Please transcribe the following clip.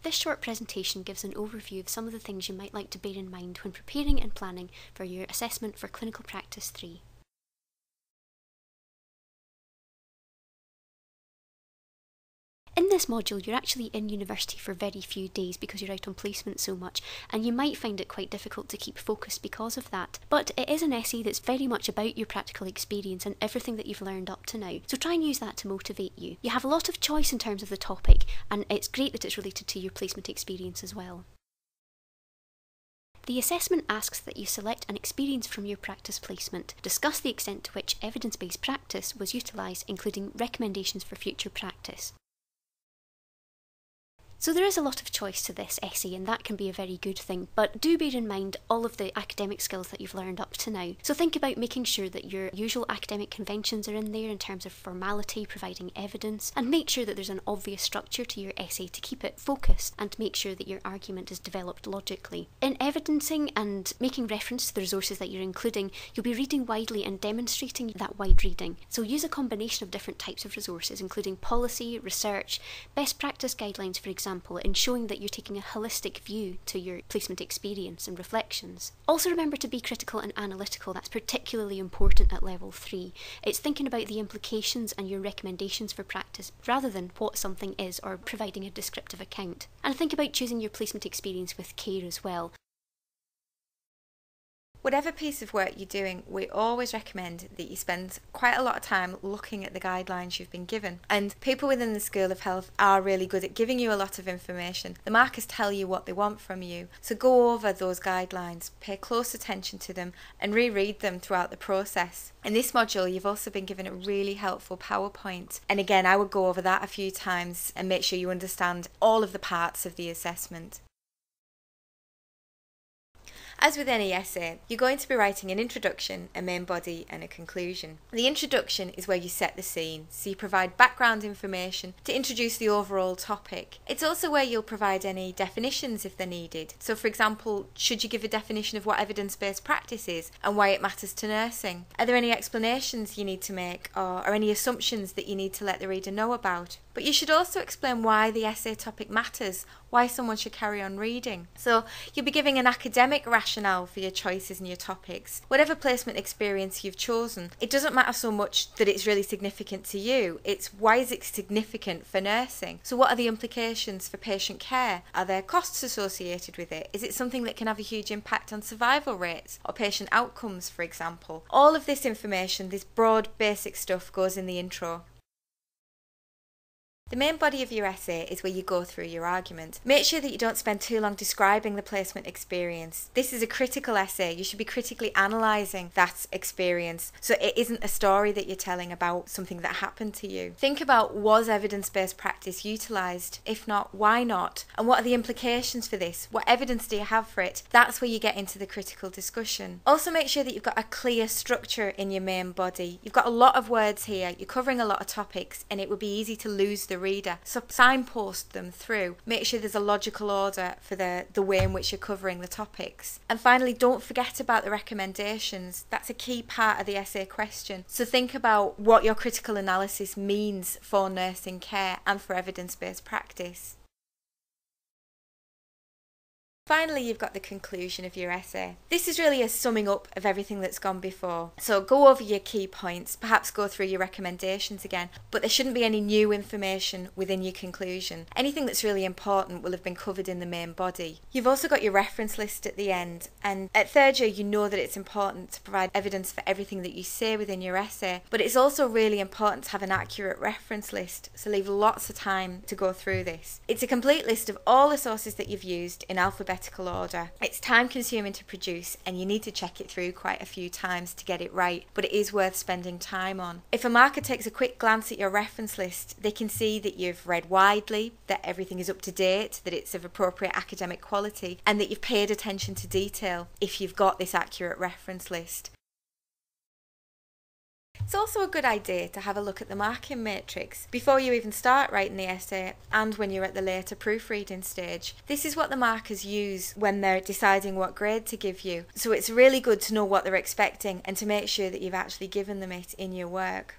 This short presentation gives an overview of some of the things you might like to bear in mind when preparing and planning for your assessment for Clinical Practice 3. In this module, you're actually in university for very few days because you're out on placement so much, and you might find it quite difficult to keep focused because of that. But it is an essay that's very much about your practical experience and everything that you've learned up to now, so try and use that to motivate you. You have a lot of choice in terms of the topic, and it's great that it's related to your placement experience as well. The assessment asks that you select an experience from your practice placement, discuss the extent to which evidence-based practice was utilised, including recommendations for future practice. So there is a lot of choice to this essay, and that can be a very good thing, but do bear in mind all of the academic skills that you've learned up to now. So think about making sure that your usual academic conventions are in there in terms of formality, providing evidence, and make sure that there's an obvious structure to your essay to keep it focused and to make sure that your argument is developed logically. In evidencing and making reference to the resources that you're including, you'll be reading widely and demonstrating that wide reading. So use a combination of different types of resources, including policy, research, best practice guidelines, for example, in showing that you're taking a holistic view to your placement experience and reflections. Also remember to be critical and analytical. That's particularly important at level 3. It's thinking about the implications and your recommendations for practice rather than what something is or providing a descriptive account. And think about choosing your placement experience with care as well. Whatever piece of work you're doing, we always recommend that you spend quite a lot of time looking at the guidelines you've been given. And people within the School of Health are really good at giving you a lot of information. The markers tell you what they want from you. So go over those guidelines, pay close attention to them and reread them throughout the process. In this module, you've also been given a really helpful PowerPoint. And again, I would go over that a few times and make sure you understand all of the parts of the assessment. As with any essay, you're going to be writing an introduction, a main body and a conclusion. The introduction is where you set the scene, so you provide background information to introduce the overall topic. It's also where you'll provide any definitions if they're needed. So for example, should you give a definition of what evidence-based practice is and why it matters to nursing? Are there any explanations you need to make or any assumptions that you need to let the reader know about? But you should also explain why the essay topic matters, why someone should carry on reading. So you'll be giving an academic rationale for your choices and your topics. Whatever placement experience you've chosen, it doesn't matter so much that it's really significant to you, it's why is it significant for nursing? So what are the implications for patient care? Are there costs associated with it? Is it something that can have a huge impact on survival rates or patient outcomes, for example? All of this information, this broad basic stuff, goes in the intro. The main body of your essay is where you go through your argument. Make sure that you don't spend too long describing the placement experience. This is a critical essay. You should be critically analysing that experience, so it isn't a story that you're telling about something that happened to you. Think about, was evidence-based practice utilised? If not, why not? And what are the implications for this? What evidence do you have for it? That's where you get into the critical discussion. Also make sure that you've got a clear structure in your main body. You've got a lot of words here, you're covering a lot of topics, and it would be easy to lose the reader. So signpost them through. Make sure there's a logical order for the way in which you're covering the topics. And finally, don't forget about the recommendations. That's a key part of the essay question. So think about what your critical analysis means for nursing care and for evidence-based practice. Finally, you've got the conclusion of your essay. This is really a summing up of everything that's gone before. So go over your key points, perhaps go through your recommendations again, but there shouldn't be any new information within your conclusion. Anything that's really important will have been covered in the main body. You've also got your reference list at the end, and at third year you know that it's important to provide evidence for everything that you say within your essay, but it's also really important to have an accurate reference list, so leave lots of time to go through this. It's a complete list of all the sources that you've used in alphabetical order. It's time consuming to produce and you need to check it through quite a few times to get it right, but it is worth spending time on. If a marker takes a quick glance at your reference list, they can see that you've read widely, that everything is up to date, that it's of appropriate academic quality, and that you've paid attention to detail if you've got this accurate reference list. It's also a good idea to have a look at the marking matrix before you even start writing the essay and when you're at the later proofreading stage. This is what the markers use when they're deciding what grade to give you, so it's really good to know what they're expecting and to make sure that you've actually given them it in your work.